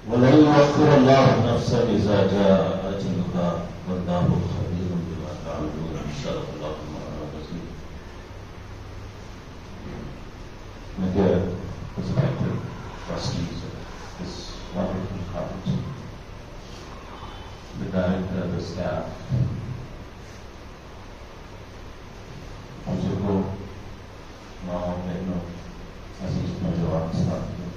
वलन युअख्खिर अल्लाहु नफ्सन इज़ा जाअ अजलुहा वल्लाहु खबीरुम बिमा तअमलून। सल्लल्लाहु अलैहि वसल्लम। My dear prospective trustees of this wonderful college, the director, the staff, बुजुर्गों, माओ, बहनों, अजीज नौजवान साथियों,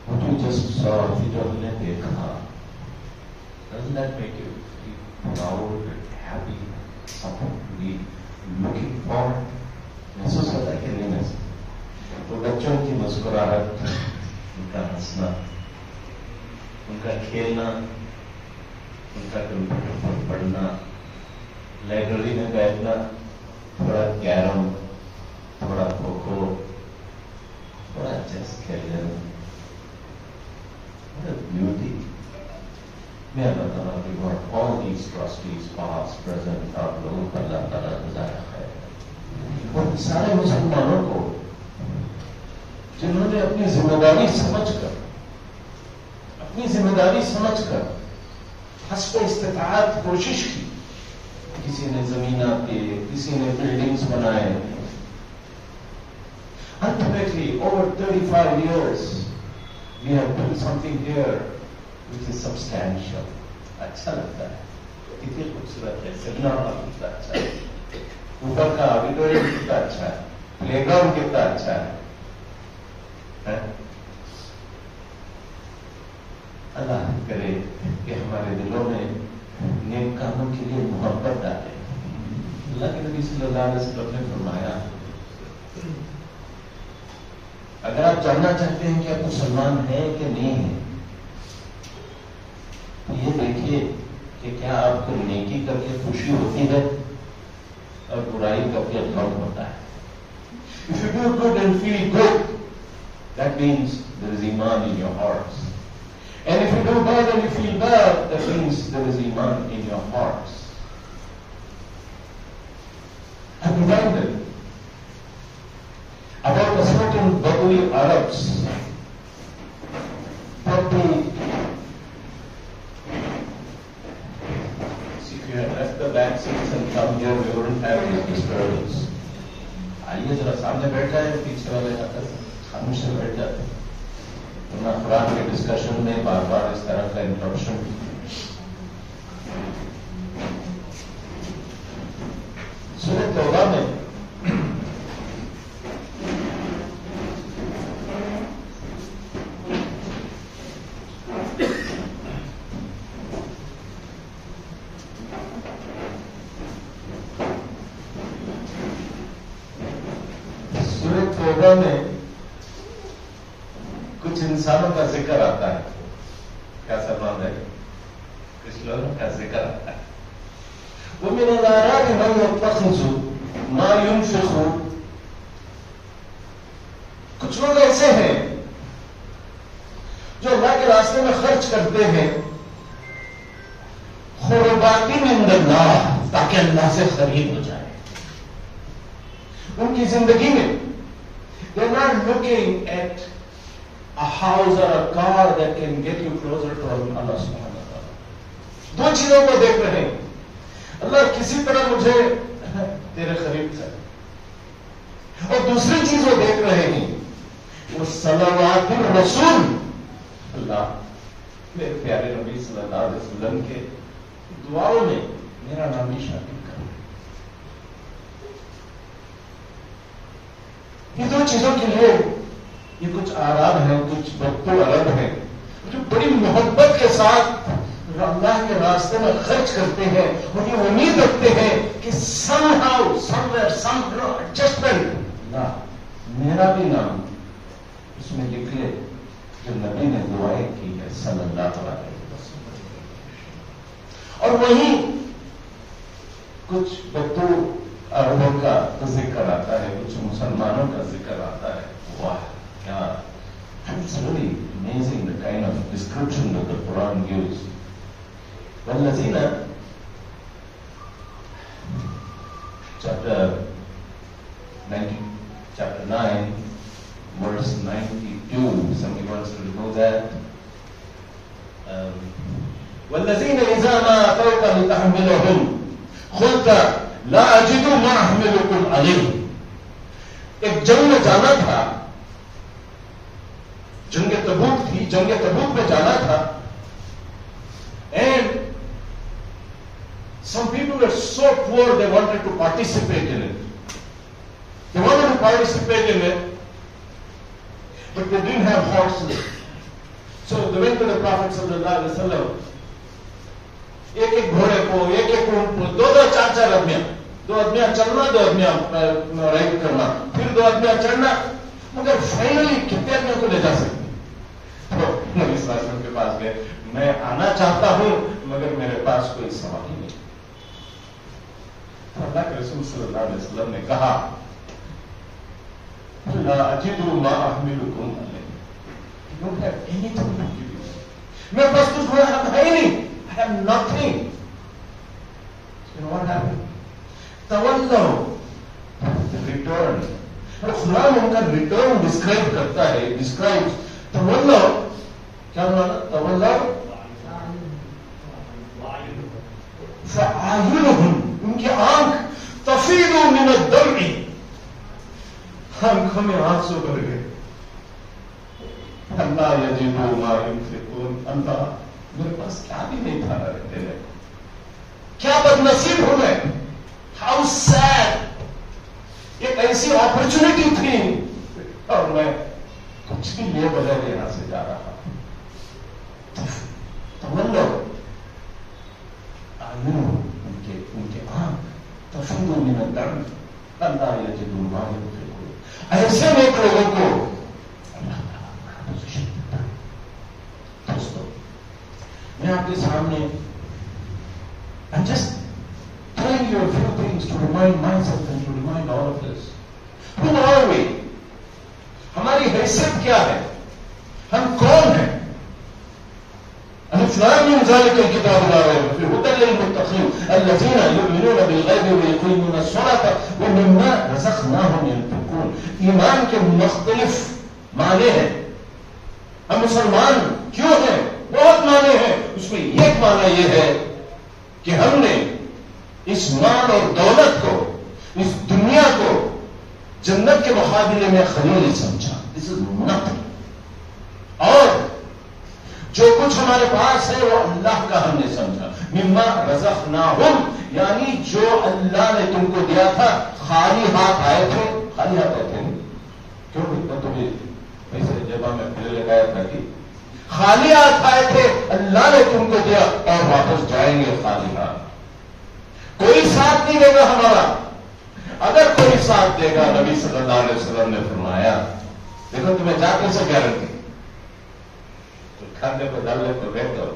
what you just saw, जो हमने देखा, doesn't that make you feel proud and happy? Something to be looking forward? महसूस होता है कि नहीं महसूस? तो बच्चों की मुस्कुराहट, उनका हंसना, उनका खेलना, उनका कंप्यूटर पर पढ़ना, लाइब्रेरी में बैठना, थोड़ा कैरम, थोड़ा खो-खो, थोड़ा चेस खेल लेना, what a beauty. May Allah Ta'ala reward all these trustees, past, present, और लोगों को अल्लाह ताला गुज़ारा है। और सारे मुसलमानों को जिन्होंने अपनी जिम्मेदारी समझकर हस्ब इस्तिताअत कोशिश की, किसी ने जमीना दिए, किसी ने बिल्डिंग्स बनाए। Ultimately, over 35 years, we have done something here which is substantial. अच्छा लगता है, कितनी खूबसूरत है, सेमिनार हॉल कितना अच्छा है, ऊपर का ऑडिटोरियम कितना अच्छा है, प्लेग्राउंड कितना अच्छा है? अल्लाह करे कि हमारे दिलों में नेक कामों के लिए मोहब्बत डाले। अल्लाह के नबी सल्लल्लाहु अलैहि वसल्लम ने फरमाया, अगर आप जानना चाहते हैं कि आप मुसलमान हैं कि नहीं है, तो ये देखिए कि क्या आपको नेकी करके खुशी होती है और बुराई करके गम होता है। If you do good and feel good, that means there is iman in your hearts. And if you do bad and you feel bad, that means there is iman in your hearts. I'm reminded about a certain Badawi Arabs, probably, if you had left the back seats and come here, we wouldn't have this disturbance. आइए जरा सामने बैठ जाए, पीछे वाले आकर खामोश से बैठ जाते, वरना कुरान के डिस्कशन में बार बार इस तरह का इंटरप्शन। सूरह तौबा में में कुछ इंसानों का जिक्र आता है। क्या सलमान है? कुछ लोगों का जिक्र आता है। वो मिन अल-आराब मन यत्तखिज़ु मा युनफ़िक़ु, कुछ लोग ऐसे हैं जो अल्लाह के रास्ते में खर्च करते हैं क़ुर्बातिन इंदल्लाह, ताकि अल्लाह से करीब हो जाए। उनकी जिंदगी में they're not looking at a house or a car that can get you closer to Allah subhanahu wa ta'ala. दो चीजों को देख रहे हैं, अल्लाह किसी तरह मुझे तेरे करीब कर, और दूसरी चीज वो देख रहे हैं वो सलावातुर रसूल, अल्लाह मेरे प्यारे नबी सल्लल्लाहु अलैहि वसल्लम के दुआओं में मेरा नाम भी शामिल कर। ये दो चीजों के लिए ये कुछ आराम है, कुछ वक्तों अरब है जो बड़ी मोहब्बत के साथ अल्लाह के रास्ते में खर्च करते हैं और ये उम्मीद रखते हैं कि somehow, somewhere, some adjustment ना मेरा भी नाम उसमें निकले जो नबी ने दुआएं की है सल्लल्लाहु अलैहि वसल्लम। और वहीं कुछ वक्तों अरबों का जिक्र आता है, कुछ मुसलमानों का जिक्र आता है। वाह क्या, it's really amazing the kind of description that the Quran gives. वल्लज़ीना, chapter 9, verse 92. Somebody wants to know that. والذين إذا ما أتوك لتحملهم قلت لا أجد ما أحملكم عليه. एक जंग में जाना था, जंग तबूक थी, जंग तबूक में जाना था, and some people were so poor they wanted to participate in it. They wanted to participate in it, but they didn't have horses. So they went to the Prophet sallallahu alaihi wasallam. एक एक घोड़े को, एक एक ऊंट को, दो चार आदमियां चलना, दो आदमियां राइड करना, फिर दो आदमियां चढ़ना, मगर फाइनली कितने आदमियों को ले जा सकते? तो नबी सल्लल्लाहु अलैहि वसल्लम के पास गए, मैं आना चाहता हूं मगर मेरे पास कोई सवारी नहीं। तो अल्लाह के रसूल सल्लल्लाहु अलैहि वसल्लम ने कहा, ला अजिदु मा अहमिलुकुम अलैहि, you don't have anything to give you. मेरे पास कुछ घोड़ा है ही नहीं, I have nothing. You know what happened? तवल्लो, the return. और खुरान उनका रिटर्न डिस्क्राइब करता है, डिस्क्राइब तवल्लो, क्या माना? तवल्लो फ़अयुनुहुम, उनकी आंख तफीदु मिन अद-दम्इ, आंखों में आंसू भर गए। अल्लाह यजिदु मा युनफिकून, अल्लाह मेरे पास क्या भी नहीं था देने, क्या बदनसीब हूं मैं, हाउ सैड। एक ऐसी अपॉर्चुनिटी थी और मैं कुछ भी लिए बगैर यहां से जा रहा। तवल्लो आयुन, उनके आंख तफीदु मिन अद-दम, अल्लाह यजिदु मा युनफिकून। ऐसे में लोगों को अल्लाह ताला पोजीशन देता है। दोस्तों, मैं आपके सामने I'm just telling you a few things to remind myself and to remind all of us. Who are we? हमारी हैसियत क्या है? हम कौन हैं? ألف لام ميم ذلك الكتاب لا ريب فيه هدى للمتقين الذين يؤمنون بالغيب ويقيمون الصلاة ومما رزقناهم ينفقون. ईमान के मुख्तलिफ माने हैं। हम मुसलमान क्यों हैं? बहुत माने हैं। उसमें एक माना यह है कि हमने इस माल और दौलत को, इस दुनिया को जन्नत के मुकाबले में खलील समझा। This is nothing. और जो कुछ हमारे पास है वो अल्लाह का हमने समझा। मिम्मा रज़क़नाहुम, यानी जो अल्लाह ने तुमको दिया था। खाली हाथ आए थे, खाली हाथ आए थे क्यों? इतना तुम्हें पैसे जेबा में फिर लगाया था कि खाली हाथ आए थे, अल्लाह ने तुमको दिया और वापस जाएंगे खाली हाथ। कोई साथ नहीं देगा हमारा। अगर कोई साथ देगा, नबी सल्लल्लाहु अलैहि वसल्लम ने फरमाया, देखो तुम्हें जाकर से गारंटी, खाते को डालने को बेहतर,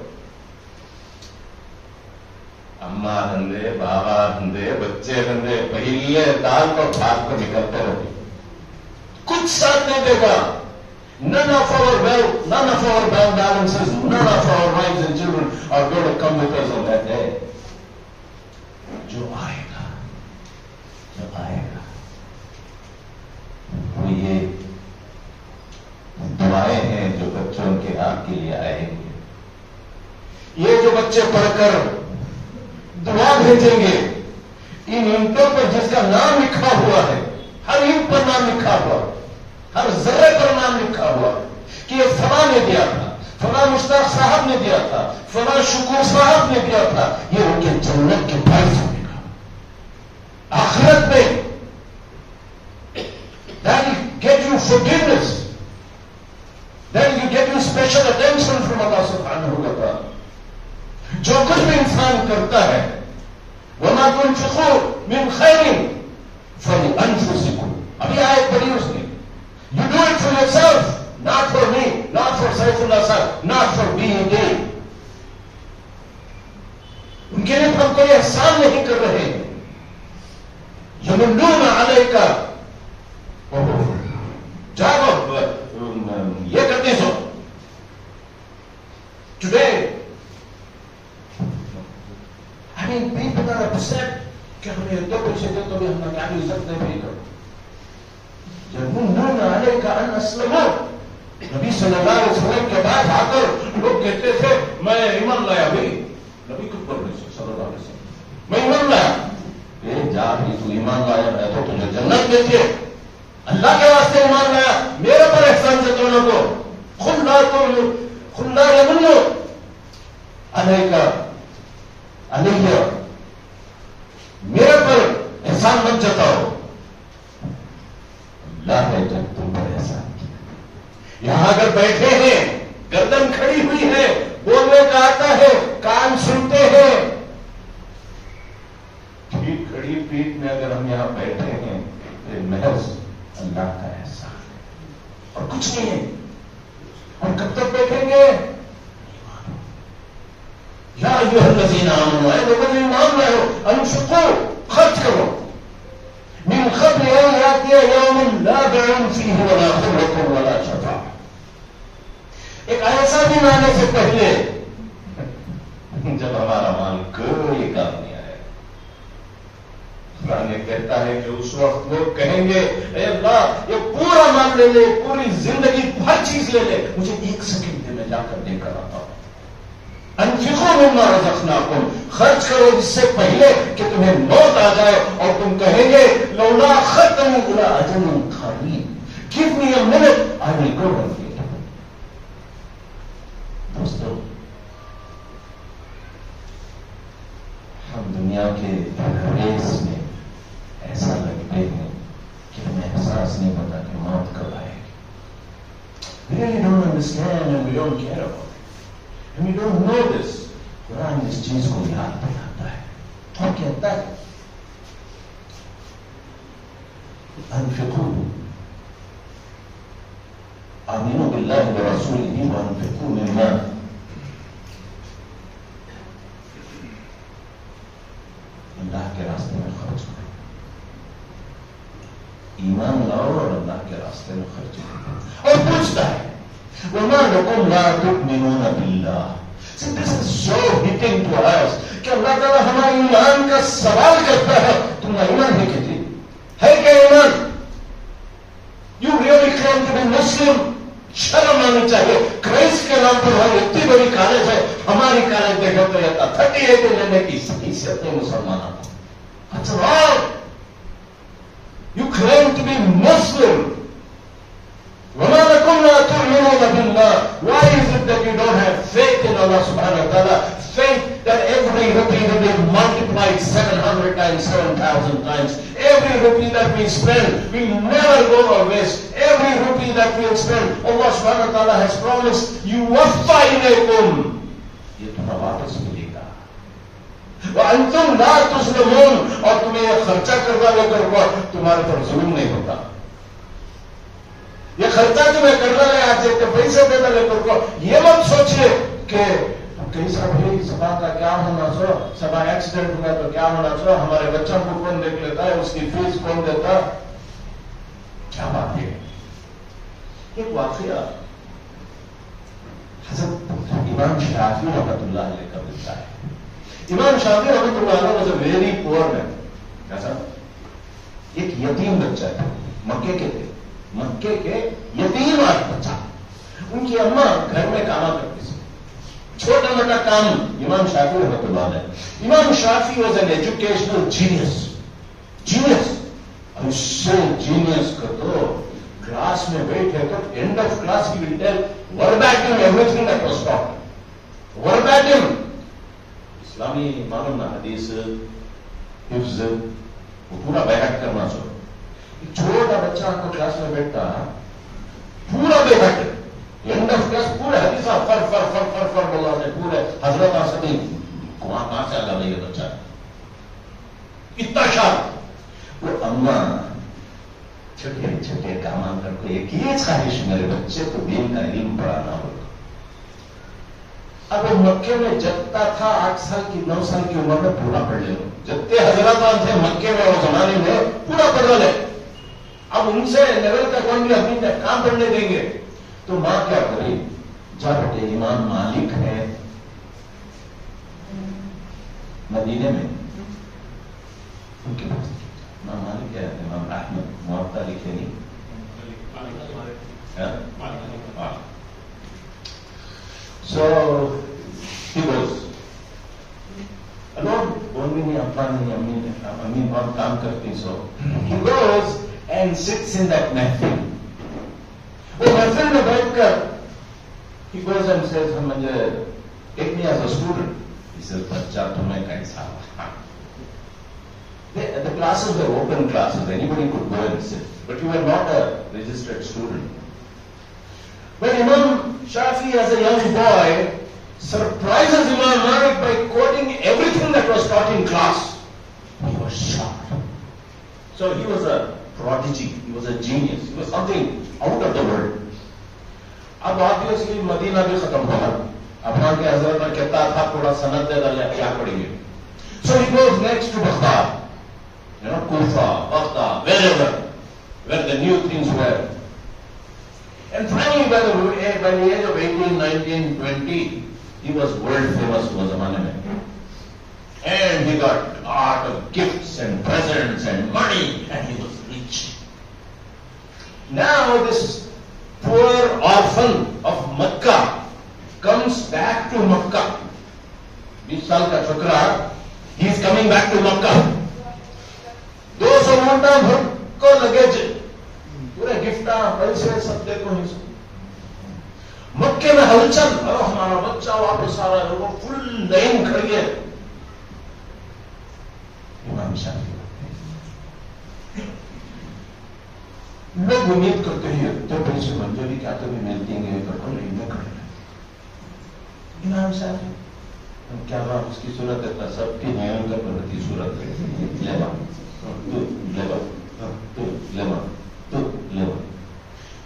अम्मा हंदे, बाबा हंदे, बच्चे हंदे, पहले दाल को भात को निकलते रहे, कुछ साथ नहीं देगा। None of our bank balances, none of our wives and children are going to come with us on that day. जो आएगा वो ये दुआएं हैं जो बच्चों के आपके लिए आएंगे। ये जो बच्चे पढ़कर दुआ भेजेंगे, इन ईंटों पर जिसका नाम लिखा हुआ है, हर ईंट पर नाम लिखा हुआ, हर जर्रे पर नाम लिखा हुआ कि ये फला ने दिया था, फला मुश्ताक साहब ने दिया था, फला शुकूर साहब ने दिया था, ये उनके जन्नत के बायस होगा आखिरत में। That will get you forgiveness, that will get you special attention from Allah subhanahu wa ta'ala। जो कुछ भी इंसान करता है, वमा तुनफिकू मिन खैरिन फलिअन्फुसिकुम, अभी आयत पढ़ी उसने, you do it for yourself, not for me, not for Saifullah sir, not for BED। उनके लिए हम कोई एहसान नहीं कर रहे हैं। यमुन्नूना अलैका, जाओ ये करते so today. I mean, people are upset कि हमें दो पैसे दे तो भी हम क्या इज्जत नहीं करो। यमुन्नून अलैका अन अस्लमू। नबी सल्लल्लाहु अलैहि वसल्लम के बाद आकर लोग कहते थे मैं ईमान लाया। भाई नबी खुद बोल रहे सल्लल्लाहु अलैहि वसल्लम मैं ईमान लाया। जा भी तू ईमान लाया, मैं तो तुझे जन्नत देती है। अल्लाह के वास्ते ईमान लाया, मेरे पर एहसान जताना को खुल्ला यमुन्नू अलैका अलैया, मेरे पर एहसान मत जताओ। अल्लाह है जब तुम पर एहसान किया। यहां अगर बैठे हैं, गर्दन खड़ी हुई है, बोलने का आता है, कान सुनते हैं, ठीक खड़ी पीठ में अगर हम यहां बैठे हैं तो महज अल्लाह का एहसान है और कुछ नहीं है। और कब तक बैठेंगे? या अय्युहल्लज़ीना आमनू, ऐ लोगों जो ईमान लाए हो, अनफिकू, खर्च करो, मिन क़ब्ल अन यातिया यौमुन ला बैउन फ़ीही वला खुल्लतुन वला शफ़ाअह। एक ऐसा दिन आने से पहले जब हमारा माल कोई काम नहीं आएगा। कुरान कहता है कि उस वक्त लोग कहेंगे अल्लाह ये पूरा माल ले ले, पूरी जिंदगी हर चीज ले ले, मुझे एक सेकंड दे, मैं जाकर देकर आता हूं। अनफिकू मिम्मा रज़क़नाकुम, खर्च करो जिससे पहले कि तुम्हें मौत आ जाए और तुम कहेंगे लौला अख़रतनी इला अजलिन क़रीब, give me a minute I will go and पे। दोस्तों, हम दुनिया के रेस में ऐसा लगते हैं कि हमें एहसास नहीं होता कि मौत कब आएगी। We really don't understand and we don't care about it. And we don't know this. Quran इस चीज को याद दिलाता है और कहता है अनफिकू आमीनू बिल्लाहि व रसूलिही व अनफिकू मिम्मा, अल्लाह के रास्ते में खर्च करो, ईमान लाओ और अल्लाह के रास्ते में खर्च करो। और पूछता है वमा लकुम ला तु'मिनूना बिल्लाह। This is so hitting to us कि अल्लाह ताला हमारे ईमान का सवाल करता है, तुम्हारा ईमान है कि है क्या ईमान? You really claim to be Muslim? शर्म आनी चाहिए। क्राइस्ट के नाम पर हमारी इतनी बड़ी कॉलेज है, हमारी कॉलेज देखो तो ये 38 लेने की हैसियत है मुसलमानों को। That's wrong. You claim to be Muslim. وَمَا لَكُمْ لَا تُؤْمِنُونَ بِاللَّهِ. Why is it that you don't have faith in Allah subhanahu wa ta'ala? Faith that every rupee will be multiplied 700 times, 7,000 times. Every rupee that we spend will never go to waste. Every rupee that we spend, Allah subhanahu wa ta'ala has promised, يُوَفَّى إِلَيْكُمْ. ये तुम्हें वापस मिलेगा। वअंतुम ला तुज़लमून, और तुम्हें यह खर्चा करवा लेकर तुम्हारे पर जुल्म नहीं होता। ये खर्चा तुम्हें करना है, आज एक पैसे देना लेकर को, ये मत सोचिए कि कैसा भाई सभा का क्या होना चाहिए, सभा एक्सीडेंट हुआ तो क्या होना चाहिए, हमारे बच्चों को कौन देख लेता है, उसकी फीस कौन देता। क्या बात है। एक वाकया हज़रत इमाम शाफी रहमतुल्लाह अलैह का मिलता है। इमाम शाफी रहमतुल्लाह अलैह was a very poor man. कैसा? एक यतीम बच्चा था, मक्के के थे, मक्के के यतीम बच्चा। उनकी अम्मा घर में कामा करती थी, छोटा मोटा काम। इमाम शाफी रहमतुल्लाह अलैह, इमाम Shafi was an educational genius. और इससे जीनियस को तो क्लास में बैठे तो end of class he will tell verbatim everything that was taught. Verbatim इस्लामी मालूम ना, हदीस, हिफ्ज, वो पूरा बयान करना चाहिए। छोटा बच्चा आपको क्लास में बैठता पूरा बेहद एंड ऑफ क्लास पूरे हदीस फर बोला है, पूरे हजरत आसदी कहां से आला ये बच्चा इतना शार्प। वो अम्मा छोटे छोटे काम करके एक ही ख्वाहिश, मेरे बच्चे को दीन का इल्म पढ़ाना होगा। अब वो मक्के में जगता था 8 साल की 9 साल की उम्र में पूरा पढ़ ले। जगते हजरत थे मक्के में वो जमाने में पूरा पढ़ ले। अब उनसे लेवल का कौन भी अपनी काम पढ़ने देंगे, तो मां क्या करे, जा बेटे इमाम मालिक है मदीने में, उनके पास इमाम मालिक है, इमाम अहमद मुअत्ता लिखे नहीं, Yeah? So he goes. Alone, only me, Amin, one काम करती so. He goes and sits in that महफिल. वो महफिल में बैठकर he goes and says, मुझे take me as a student. He says, बच्चा तुम्हें कैसा? The classes were open classes. Anybody could go and sit. But you were not a registered student. When Imam Shafi as a young boy surprises Imam Malik by quoting everything that was taught in class, he was shocked. So he was a prodigy. He was a genius. He was something out of the world. अब obviously Medina भी खत्म होगा. अब वहां के हजरत ने कहता था थोड़ा सनद दे दे क्या पढ़ेंगे. So he goes next to Baghdad. Kufa, Baghdad, wherever, where the new things were. And finally, by the age of 18, 19, 20, he was world famous was a man. And he got a lot of gifts and presents and money, and he was rich. Now this poor orphan of Makkah comes back to Makkah. 20 साल का छोकरा, he is coming back to Makkah. 200 मोटा भर को luggage पूरे गिफ्टा पैसे सब देखो ही मक्के में हलचल. अरे हमारा बच्चा वापस आ रहा है. वो फुल लाइन खड़ी है. इमाम शाफी लोग उम्मीद करते हैं तो पैसे मंजूरी क्या तो भी मिलती है तो नहीं खड़े. इमाम शाफी क्या बात उसकी सूरत है सबकी भयंकर प्रगति सूरत है.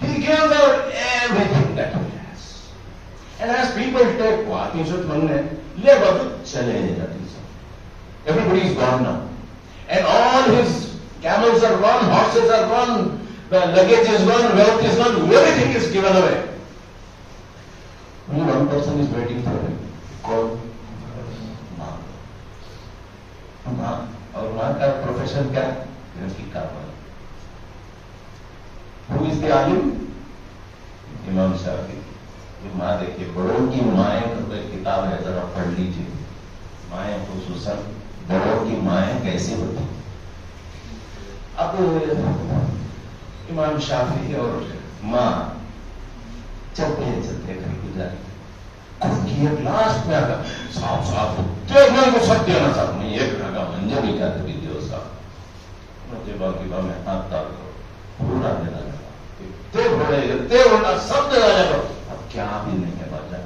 He gives out everything that he has. And as people take what he should everybody is gone now. And all his camels are gone, horses are gone, the luggage is gone, wealth is gone, everything is given away. Only one person is waiting for him. Called Ma. और माँ का profession क्या है? Who is the आलिम? इमाम शाफी. माँ देखिए बड़ों की माएँ का किताब है जरा पढ़ लीजिए. माएँ खुसूसन बड़ों की माएँ कैसी होती. अब इमाम शाफी और माँ चलते कहीं गुजारी. एक लास्ट में आकर साफ साफ देखने को सब देना साहब नहीं एक लगा मंजर ही क्या तभी दियो साहब मुझे बाकी बात में हाथ डाल करो पूरा देना लगा इतने बड़ा सब देना लगा. अब क्या भी नहीं है बाजा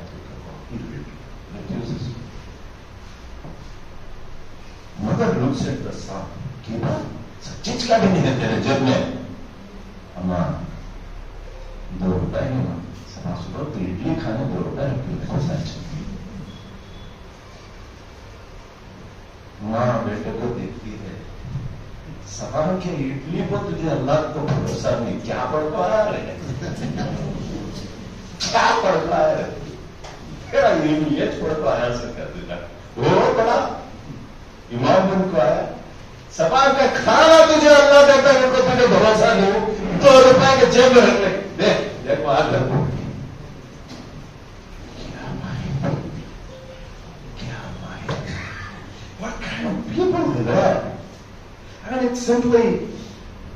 मगर लुक से की बात सच्चीज का भी नहीं है तेरे जब में अम्मा 2 रुपए नहीं सुबह तो इडली खाने 2 रुपए रखी. माँ बेटे को देखती है सफर के इडली को तुझे अल्लाह को भरोसा नहीं. क्या पढ़ पाया रे क्या पढ़ पाया रे तेरा ये छोड़ पाया सकता तुझा वो पढ़ा इमाम बन को आया. सफर का खाना तुझे अल्लाह देता है तो तुझे भरोसा नहीं. 2 रुपए के जेब में रख ले देखो आ कर people do that. I mean, it simply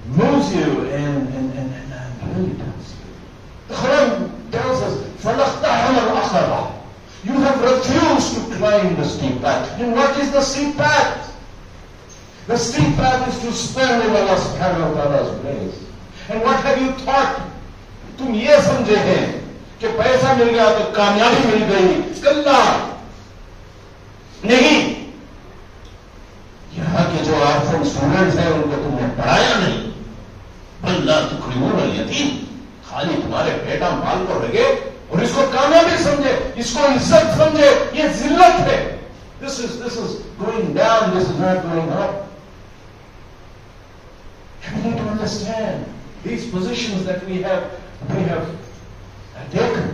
moves you and really does. The Quran tells us, فَلَخْتَحَمَ الْأَخَرَةِ. You have refused to climb the steep path. And what is the steep path? The steep path is to spend in Allah subhanahu wa ta'ala's place. And what have you thought? तुम ये समझे हैं कि पैसा मिल गया तो कामयाबी मिल गई. कल्ला नहीं. यहाँ के जो आर्फन स्टूडेंट्स हैं उनको तुमने पढ़ाया नहीं. बल्ला तुखरीमून यतीम खाली तुम्हारे पेटा माल को लगे और इसको कामयाबी समझे इसको इज्जत समझे. ये जिल्लत है. This is going down. This is not going up. And we need to understand these positions that we have taken.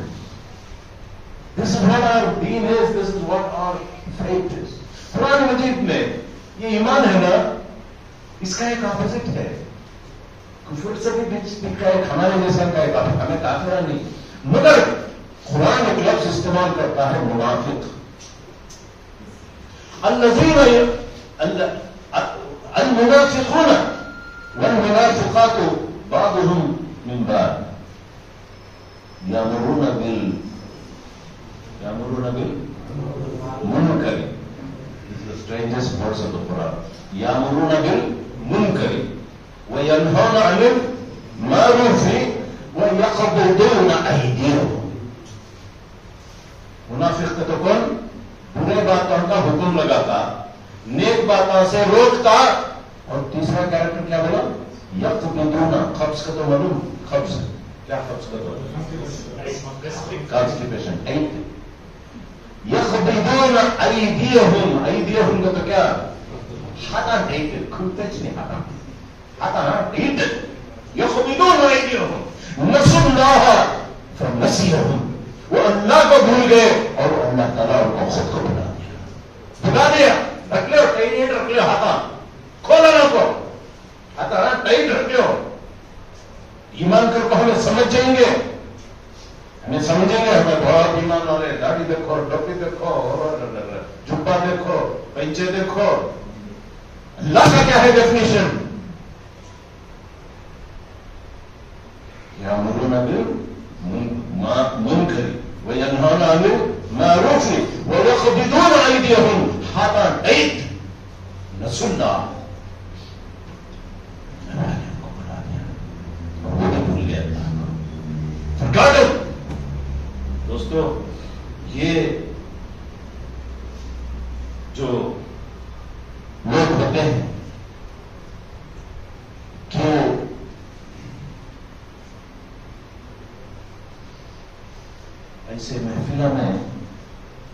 This is what our deen is. This is what our faith is. Quran मजीद में ये ईमान है ना इसका एक opposite है. कुफर से भी दिखता है, हमारे जैसा का है, हमें काफिरा नहीं। मगर कुरान एक लफ्ज इस्तेमाल करता है मुनाफिक। المنافقون والمنافقات بعضهم من بعض يأمرون بالمنكر. This is the strangest verse of the Quran. يأمرون بالمنكر وينهون عن المعروف ويقبضون أيديهم. मुनाफिक तो कौन? बुरे बातों का हुक्म लगाता, नेक बातों से रोकता। और तीसरा कैरेक्टर क्या बोला? यक़बिदूना। क़ब्ज़ का तो मालूम, क़ब्ज़ क्या? क़ब्ज़ का तो कॉन्स्टिपेशन। यक़बिदूना अयदीहुम। अयदीहुम का तो क्या? हाथा नहीं, खुलतेज नहीं हाथा, हाथा नहीं। यक़बिदूना अयदीहुम नसुल्लाह फनसियहुम। वो अल्लाह को भूल गए और अल्लाह ताला उनको खुद को भुला दिया। भुला दिया। रख लो टाइट, रख लो हाथा, खोलो ना को हाथा टाइट रख लो। ईमान कर को हमें समझ जाएंगे, हमें समझेंगे। हमें बहुत ईमान वाले, दाढ़ी देखो, टोपी देखो, जुब्बा देखो, पंचे देखो। अल्लाह का क्या है डेफिनेशन? यामुरूना बिल मुनकर वयनहौन अनिल मारूफ वयक़बिदून अयदीहुम हाथा टाइट नसुल्लाह। को बुला दिया, वो भी भूल गया अल्लाह को। फॉरगॉटन। दोस्तों, ये जो लोग होते हैं कि ऐसे महफिला में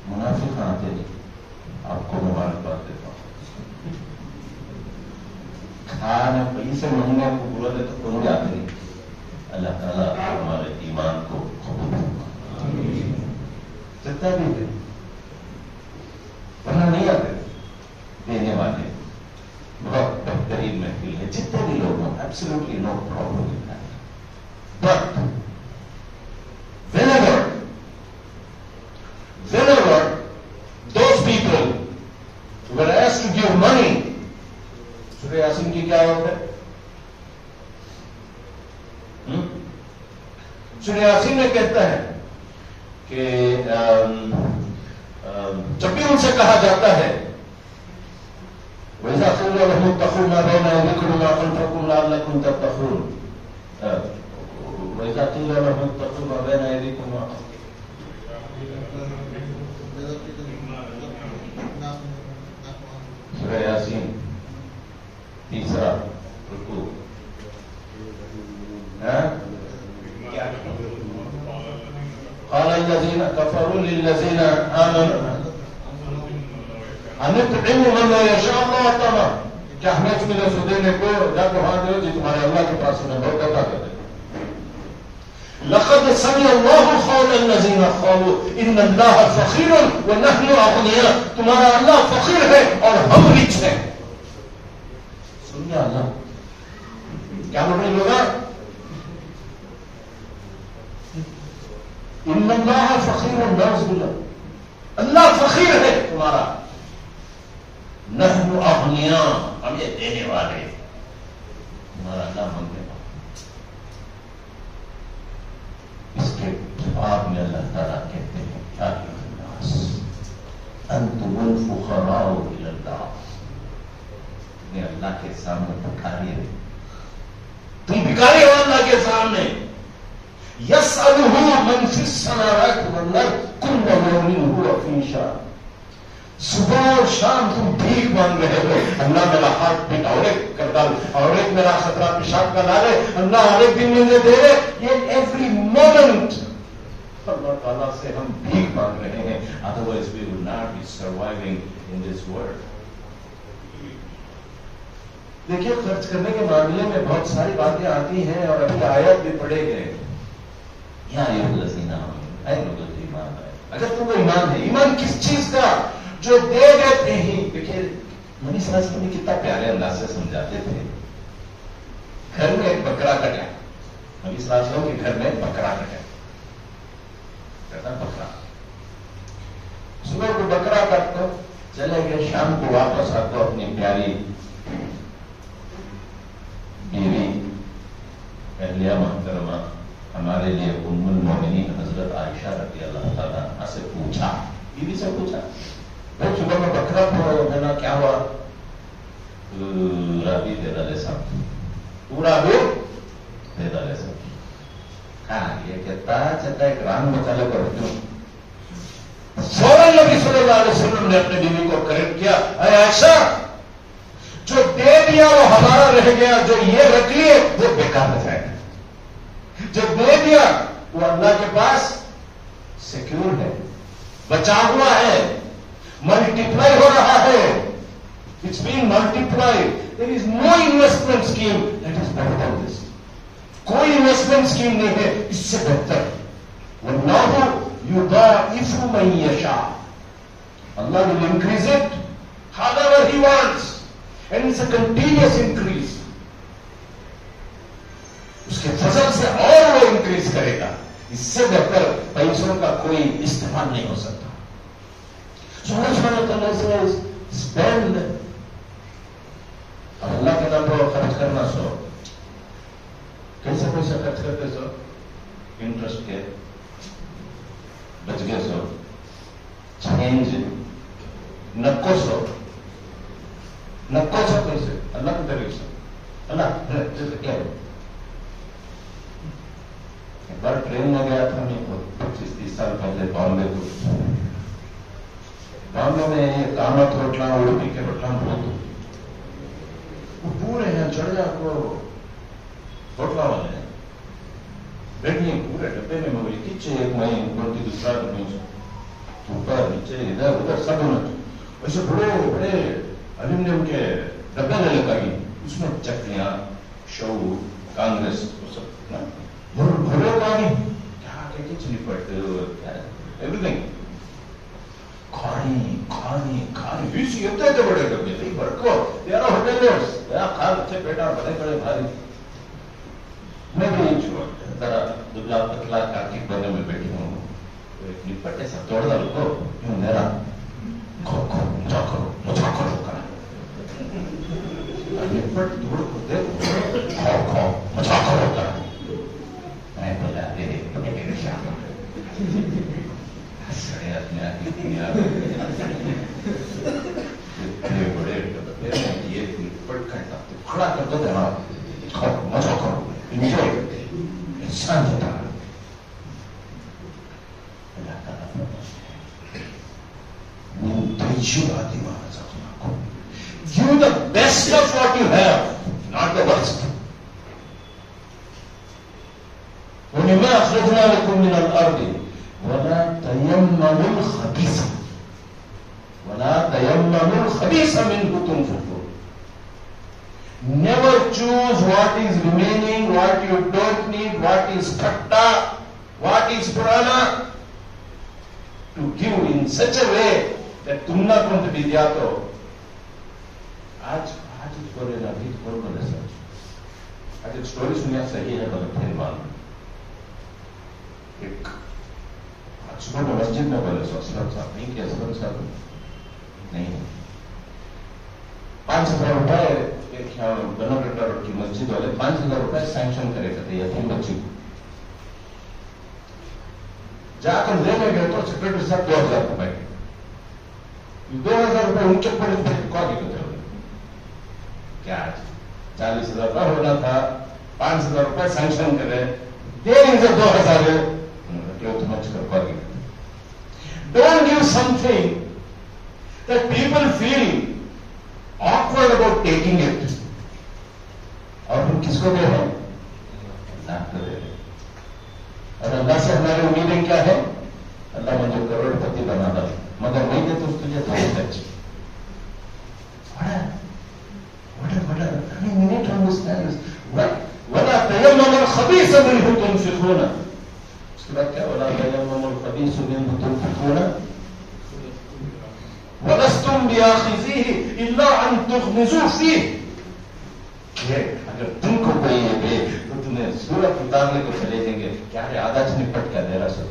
मुनाफिक आते नहीं। आपको मुबारकबाद देता हूं। खाने पैसे मांगने को बोला तो कौन जाते नहीं। अल्लाह ताला हमारे ईमान को कबूल जितना भी दे, वरना नहीं आते। देने वाले बहुत बेहतरीन महफिल है, जितने भी लोग हों, absolutely no problem in that. But whenever those people were asked to give money, सूरह यासीन की क्या बात है? सूरह यासीन में कहता है कि जब भी उनसे कहा जाता है वैसा क़ील लहुम इत्तक़ू मा बैन अयदीकुम व खल्फकुम लअल्लकुम तत्तक़ून। वैसा क़ील लहुम इत्तक़ू मा बैन अयदीकुम व सूरह यासीन तीसरा रुकू। क़ाल अल्लज़ीना कफ़रू लिल्लज़ीना आमनू अनुतइमु मन ला यशअ अल्लाह तआला। क्या हमें इसमें से देने को जाके वहां दो जी तुम्हारे अल्लाह के पास में बहुत पैसा दे दे। लक़द समिअ अल्लाहु क़ौला अल्लज़ीना क़ालू इन्ना अल्लाह फ़क़ीरुन व नहनु अग़निया। तुम्हारा अल्लाह फ़क़ीर है और हम रिच हैं। सुनिए अल्लाह क्या बोल रहे लोग? इन्ना अल्लाह फ़क़ीरुन नाज़बिल्लाह, अल्लाह फ़क़ीर है तुम्हारा। नहनु अग़निया, हम ये देने वाले। तुम्हारा अल्लाह मांगने वाला। इसके जवाब में अल्लाह ताला कहते हैं क्या अय्युहन्नास अंतुमुल फुक़राउ इलल्लाह। तुम्हें अल्लाह के सामने भिखारी हो, तुम भिखारी हो अल्लाह के सामने। यसअलुहु मन फिस समावाति वल अर्द कुल्लु यौमिन हुवा फी शान। सुबह और शाम तुम भीख मांग रहे हो, अल्लाह मेरा हाथ पीट और एक कर डाल, और एक मेरा खतरा पेशाब का डाले, अल्लाह हर एक दिन मुझे दे रहे। ये एवरी मोमेंट अल्लाह ताला से हम भीख मांग रहे हैं। Otherwise we will not be surviving in this world. देखिए, खर्च करने के मामले में बहुत सारी बातें आती हैं और अभी आयत भी पढ़े गए। या ईमान है। अगर तुमको ईमान है, ईमान किस चीज का? जो दे देते ही। देखिए नबी सल्लल्लाहु अलैहि वसल्लम कितना प्यारे अंदाज से समझाते थे। घर में एक बकरा कटा, नबी सल्लल्लाहु अलैहि वसल्लम के घर में एक बकरा कटा, बकरा। सुबह को बकरा काट कर चले गए, शाम को वापस आकर अपनी प्यारी बीवी अहलिया मोहतरमा हमारे लिए उम्मुल मोमिनीन हजरत आयशा रज़ियल्लाहु ताला अन्हा से पूछा, बीवी से पूछा, भाई सुबह में बकरा मेरा क्या हुआ? पूरा भी दे डाले सब, पूरा भी दे डाले सब। कहा ये कहता चलता एक रान मचाले पर क्यों? फौरन नबी सल्लल्लाहु अलैहि वसल्लम ने अपने बीवी को करेक्ट किया, अरे आयशा, जो दे दिया वो हमारा रह गया, जो ये रख लिए वो बेकार हो जाएगा। जो दे दिया वो अल्लाह के पास सिक्योर है, बचा हुआ है, मल्टीप्लाई हो रहा है, it's being multiplied. There is no investment scheme that is better than this. कोई इन्वेस्टमेंट स्कीम नहीं है इससे बेहतर। वल्लाहु युदाइफु मन यशा, अल्लाह will increase it however he wants and it's a continuous increase। उसके फजल से और वो इंक्रीज करेगा, इससे बेहतर पैसों का कोई इस्तेमाल नहीं हो सकता। स्पेंड, अल्लाह के नाम पर खर्च करना। सो कैसे पैसा खर्च करते? सो इंटरेस्ट के बच गए, सो चेंज नक्को, सो नक्को सो कैसे अल्लाह की तरफ से अल्लाह क्या है? एक बार ट्रेन में गया था मैं 25-30 साल पहले बॉम्बे को। बॉम्बे में ये कामत होटला, उड़पी के होटला बहुत वो पूरे हैं, चढ़ जा को होटला वाले बैठिए पूरे डब्बे में, मोबाइल खींचे एक महीने उनकी दूसरा ऊपर नीचे इधर उधर सब वैसे बड़े बड़े एल्यूमिनियम के डब्बे ले लेकर उसमें चटनियां, शव, कांग्रेस सब भरे पानी क्या चिली पड़ते एवरीथिंग खानी खानी खानी बीस इतने तो बड़े डब्बे नहीं बड़को तेरा होटलियर्स तेरा खा अच्छे पेटा बड़े बड़े भारी। मैं भी नहीं छुआ, जरा दुबला पतला कार्तिक बने में बैठी हूँ, एक निपट ऐसा तोड़ डाल को यूं मेरा खो खो मजा करो करा निपट तोड़ को दे खाओ खाओ मजा करो करा। मैं बोला सड़े अपने बड़े ये निपट का खड़ा कर दो देना, खाओ मजा करो, इंजॉय करते इंसान होता है। Give the best of what you have, not the worst. وَمِمَّا أَخْرَجْنَا لَكُم مِّنَ الْأَرْضِ وَلَا تَيَمَّمُوا الْخَبِيثَ مِنْهُ تُنْفِقُونَ. Never choose what is remaining, what you don't need, what is khatta, what is purana, to give in such a way that तुम ना कुंत भी दिया तो आज बोले ना भी बोले सच। आज एक स्टोरी सुनिया सही है बोले फिर मान एक आज सुबह में मस्जिद में बोले सो असलम साहब नहीं किया, असलम साहब नहीं 5,000 रुपए बनोटा रोड की मस्जिद वाले 5,000 रुपए सैंक्शन करे थे यतीम बच्ची को। जाकर लेने गए तो सेक्रेटरी साहब 2,000 रुपए 2,000 रुपए उनके पड़े कौन होते क्या? 40,000 रुपए होना था, 5,000 रुपए सैंक्शन करे, दे 2,000 Don't give something that people feel awkward about taking it. और तुम किसको दे रहे? अल्लाह को दे रहे। और अल्लाह से हमारी उम्मीदें क्या है? अल्लाह मुझे करोड़पति बना दे, मगर नहीं दे तो तुझे सच। I mean, we need to understand this. وَلَا تَيَمَّمُوا الْخَبِيثَ مِنْهُ تُنْفِقُونَ. उसके बाद क्या? وَلَا تَيَمَّمُوا الْخَبِيثَ مِنْهُ تُنْفِقُونَ وَلَسْتُمْ بِآخِذِيهِ إِلَّا أَنْ تُغْمِزُوا فِيهِ. अगर तुमको कोई ये दे तो तुम्हें सूरत उतारने को चले जाएंगे, क्या रे आधा निपट क्या दे रहा सब,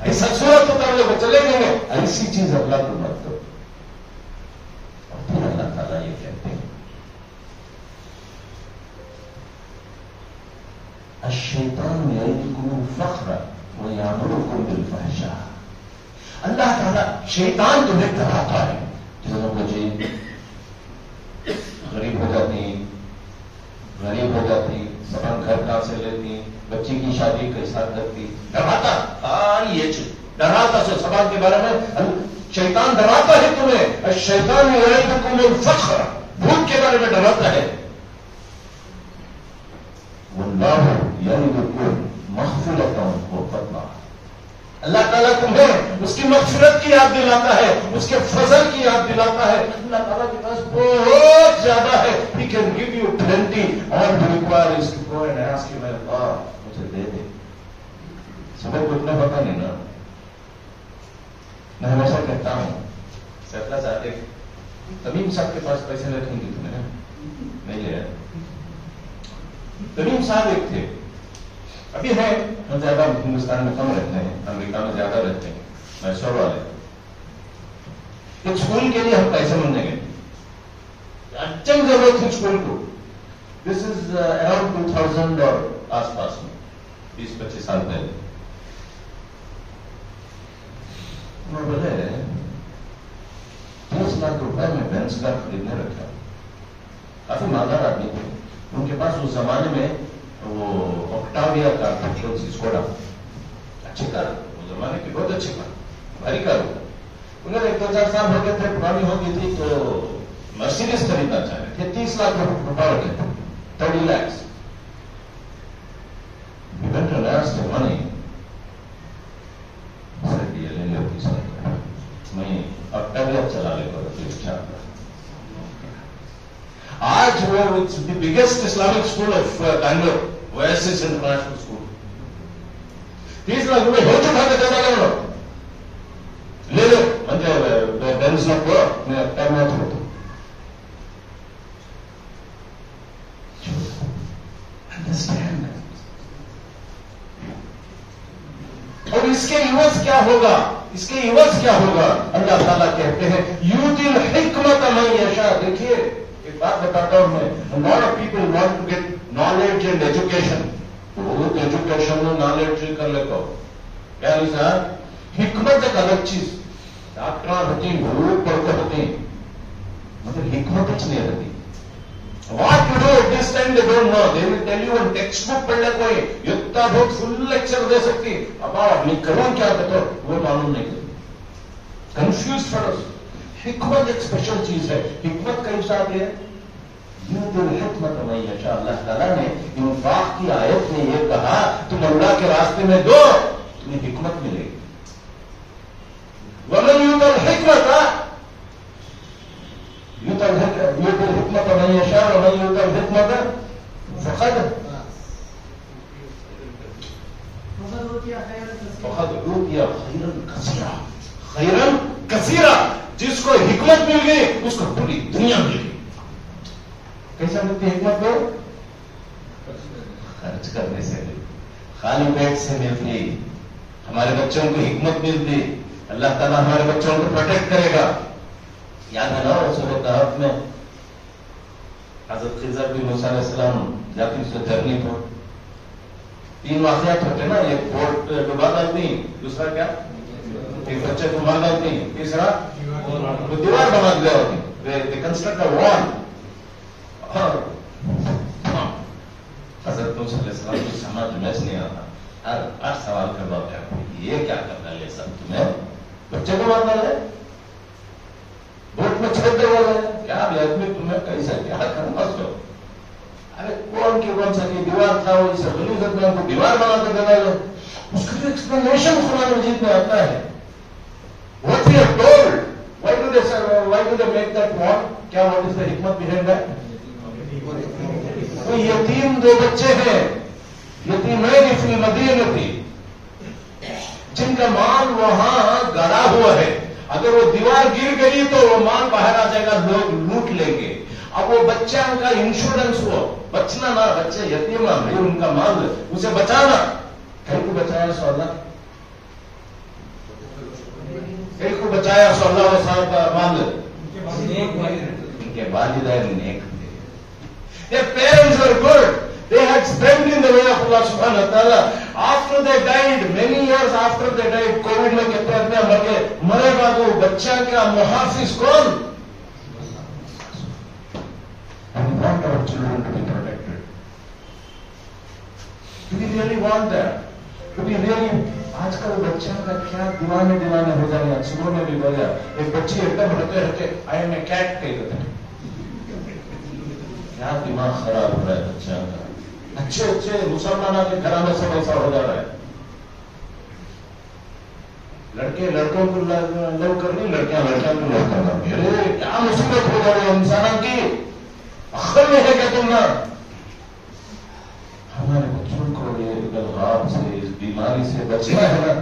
ऐसा सूरत उतारने को चले जाएंगे, ऐसी चीज अल्लाह को मत दो। और फिर अल्लाह ताला ये कहते हैं अश्शैतान यइदुकुम फख्र व यामुरुकुम बिल फहशा। अल्लाह ताला शैतान तुम्हें डराता है, चलो मुझे गरीब हो जाती, सामान घर कहां से लेती, बच्ची की शादी कैसा करती, डराता ये डराता से सामान के बारे में शैतान डराता है तुम्हें। शैतान यइदुकुमुल फख्र, भूख के बारे में डराता है। वल्लाहु यइदुकुम मग़फ़िरतन व फ़ज़ला, अल्लाह ताला तुम्हें उसकी मग़फ़िरत की याद दिलाता है, उसके फजल की याद दिलाता है। अल्लाह ताला के पास बहुत ज्यादा है, he can give you plenty, और you require is to go and ask him, अल्लाह मुझे दे दे। सबको इतना पता नहीं ना। मैं हमेशा कहता हूं सैफला साहब, एक तमीम साहब के पास पैसे रखेंगे तुम्हें नहीं है। तमीम साहब एक थे, अभी है, हम ज्यादा हिंदुस्तान में कम रहते हैं, अमेरिका में ज्यादा रहते हैं, मैसूर वाले। एक स्कूल के लिए हम पैसे मांगने गए, अर्जेंट जरूरत थी स्कूल को। दिस इज अराउंड 2000 और आसपास में, 20-25 साल पहले। मैं बोले 30 लाख रुपए में बेंच कार खरीदने रखा। काफी मालदार आदमी थे, उनके पास उस जमाने में वो ऑक्टाविया कार था, स्कोडा, अच्छी कार, वो जमाने की बहुत अच्छी कार, भारी कार होता। उन्हें 1-2-4 साल हो गए थे, पुरानी हो गई थी, तो मर्सिडीज खरीदना चाह रहे थे। 30 लाख रुपए रखे थे, 30 lakhs। मनी ले लो 30 लाख, मैं ऑक्टाविया चला लेगा। आज वो it's the biggest Islamic school of Bangalore, oasis international school. 30 lakh रुपए हो चुका था, ज्यादा ले लो म्हणजे बेंच नको, मैं ऑक्टाविया छोड़ो। अंडरस्टैंड। और इसके इवज क्या होगा, इसके इवज क्या होगा? अल्लाह ताला कहते हैं यूतिल हिकमत मन यशा। देखिए एक बात बताता हूं मैं, lot of people want to get knowledge and education, बहुत एजुकेशन में नॉलेज कर लेता हो क्या नहीं सर। हिकमत एक अलग चीज, डॉक्टर होती, बहुत पढ़ते होते, मतलब हिकमत कुछ नहीं रहती। What to do at this time they don't know. They will tell you on textbook पढ़ने कोई इतना बहुत फुल लेक्चर दे सकती, अब मैं करूं क्या बताओ वो मालूम नहीं करती, कंफ्यूज फॉर। हिकमत एक स्पेशल चीज है। हिकमत कई साथ है, हिकमत नहीं है। अल्लाह ताला ने इंफाक की आयत में ये कहा तुम अल्लाह के रास्ते में दो, तुम्हें हिकमत मिलेगी। वमन यूतल हिकमत यूतल हिकमत नहीं है शाह, वमन यूतल हिकमत फखद ऊतिया खैरन कसीरा। जिसको हिकमत मिल गई उसको पूरी दुनिया मिल गई। कैसा मिलती है हिकमत को? खर्च करने से, खाली पेट से मिलती। हमारे बच्चों को हिकमत मिलती, अल्लाह ताला हमारे बच्चों को प्रोटेक्ट करेगा। याद है ना सूरह कहफ में हजरत खिज़र बिन मूसा अलैहिस्सलाम जाती से जर्नी पर 3 वाक़यात होते ना, एक बोट डुबा डालती, दूसरा क्या, एक बच्चे को मार डालती, तीसरा वो दीवार बना दिया होती, दे कंस्ट्रक्ट अ वॉल। हजरत मूसा अलैहिस्सलाम को समझ में नहीं आता, हर सवाल का जवाब है, ये क्या करना ले सब, तुम्हें बच्चे को मारना है, बोट में छोड़ दे वाला है, क्या आदमी तुम्हें कैसा क्या करना सो। अरे कौन सा दीवार था, वो इसे बनी सकते हैं, दीवार बना के देना है। उसका जो एक्सप्लेनेशन कुरान मजीद में आता है, what we have told, why do they make that wall, क्या व्हाट इज द हिकमत बिहाइंड दैट। तो यतीम 2 बच्चे हैं, यतीमैन फिल मदीनती, जिनका माल वहां गड़ा हुआ है। अगर वो दीवार गिर गई तो वो माल बाहर आ जाएगा, लोग लूट लेंगे। अब वो बच्चा का इंश्योरेंस हो, बचना ना, बच्चे यतीम ना भाई, उनका माल उसे बचाना, कहीं को बचाया सो अल्लाह, कहीं को बचाया सो अल्लाह वो साहब का माल, उनके वालिदैन नेक थे, their parents were good, they had spent in the way of Allah subhanahu wa ta'ala. After they died, many years after they died, Covid में कहते हैं अपने मर गए, मरेगा तो बच्चा का मुहाफिज कौन? And we want our children to be protected. Do we really want that? Do we really? आजकल बच्चों का क्या दीवाने दीवाने हो जाए। सुबह में भी बोला एक बच्ची एकदम हटके हटके आई एम ए कैट कह देते हैं। क्या दिमाग खराब हो रहा है बच्चों का। अच्छे अच्छे मुसलमानों के घर में सब ऐसा हो जा रहा है। लड़के लड़कों को लव करनी, लड़कियां लड़कियों को लव करना। अरे क्या मुसीबत हो जा रही है इंसानों की। अक्ल में है क्या तुम ना? हमारे बच्चों को ये गलगाब से, इस बीमारी से बचना है ना,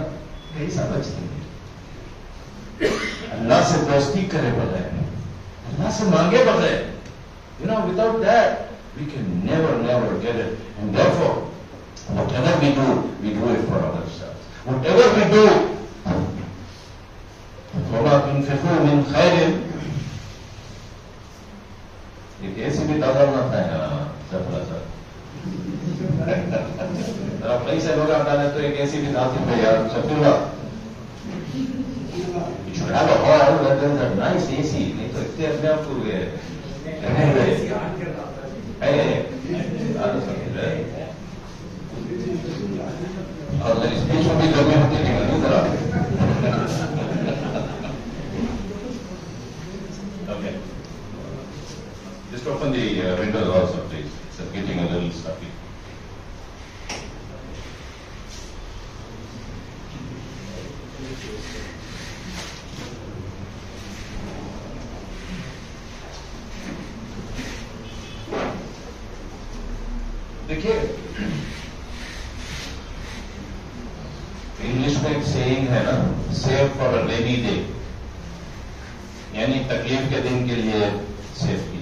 कैसा बचते हैं? अल्लाह से दोस्ती करे बगैर, अल्लाह से मांगे बगैर, without that we can never get it. And therefore whatever we do it for ourselves. Whatever we do, وما تنفقوا من خير, एक ऐसी भी दादा ना था सफला सर, पैसे लोग डाले तो एक ऐसी भी दादी पे यार सफला, you should have a hall that is a nice AC, नहीं तो इतने अपने आप पूर गए। और स्पीच में भी गर्मी होती है जरा। Okay. Just open the windows also, please. It's getting a little stuffy. देखिए, इंग्लिश में एक सेइंग है ना, save for a rainy day, यानी तकलीफ के दिन के लिए सेव किया।